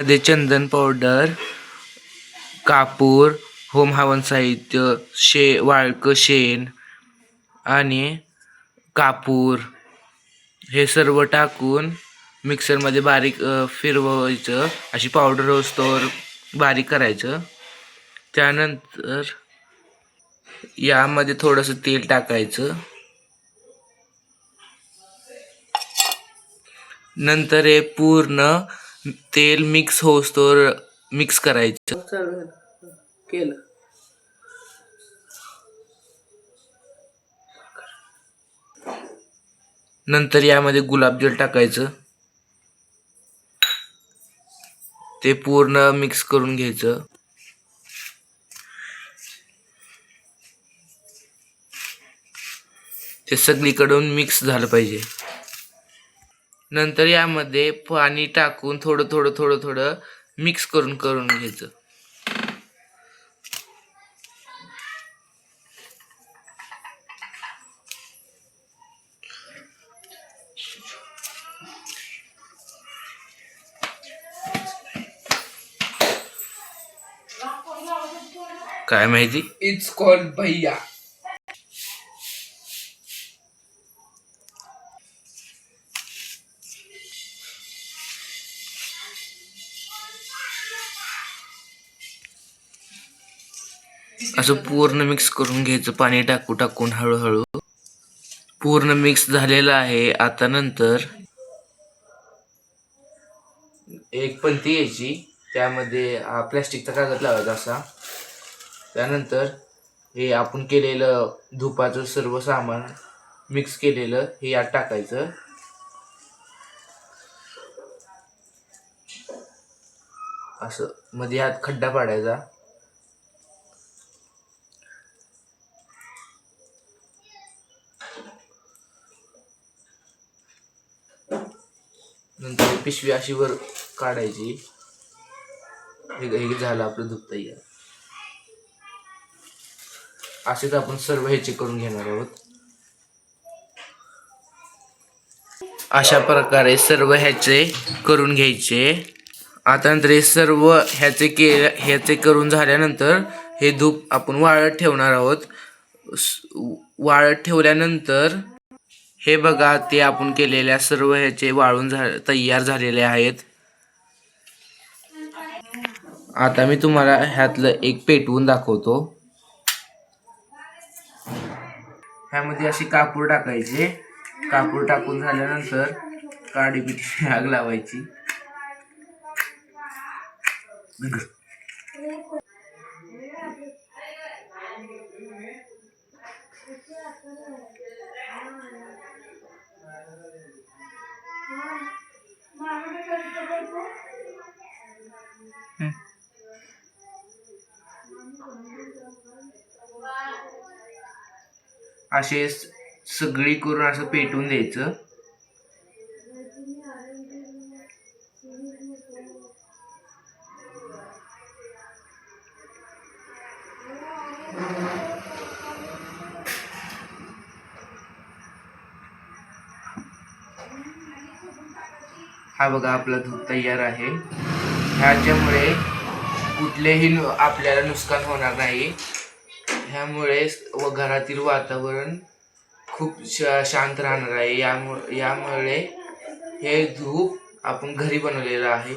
मध्ये चंदन पावडर, कापूर, होम हवन साहित्य, वाळक शेण आणि कापूर हे सर्व टाकून मिक्सरमध्ये बारीक फिरवायचं. अशी पावडर होईस्तोवर बारीक करायचं. त्यानंतर यामध्ये थोडंसं तेल टाकायचं. नंतर हे पूर्ण तेल मिक्स होईस्तोवर मिक्स करायचं. केलं. नंतर यामध्ये गुलाबजल टाकायचं. ते पूर्ण मिक्स करून घ्यायचं. ते सगळीकडून मिक्स झालं पाहिजे. नंतर यामध्ये पाणी टाकून थोडं मिक्स करून घ्यायचं. काय माहिती? इट्स कॉल्ड भैया. असं पूर्ण मिक्स करून घ्यायचं. पाणी टाकून हळूहळू पूर्ण मिक्स झालेलं आहे. आता नंतर एक पंती घ्यायची, त्यामध्ये प्लॅस्टिकचा कागद लावायचा असा. त्यानंतर हे आपण केलेलं धुपाचं सर्व सामान मिक्स केलेलं हे यात टाकायचं. असं मध्ये यात खड्डा पाडायचा. नंतर पिशवी अशी वर काढायची. हे झालं आपलं धूप तयार. असेच आपण सर्व ह्याचे करून घेणार आहोत. अशा प्रकारे सर्व ह्याचे करून घ्यायचे. आता नंतर हे सर्व ह्याचे करून झाल्यानंतर हे धूप आपण वाळत ठेवणार आहोत. वाळत ठेवल्यानंतर हे बघा, ते आपण केलेल्या सर्व ह्याचे वाळून तयार झालेले आहेत. आता मी तुम्हाला ह्यातलं एक पेटवून दाखवतो. ह्यामध्ये अशी कापूर टाकायचे. कापूर टाकून झाल्यानंतर काडी बिठी आग लावायची. असे सगळी करून असं पेटवून द्यायचं. हा बघा, आपला धूप तयार आहे. ह्याच्यामुळे कुठलेही आपल्याला नुकसान होणार नाही. ह्यामुळे घरातील वातावरण खूप शांत राहणार आहे. यामुळे हे धूप आपण घरी बनवलेलं आहे.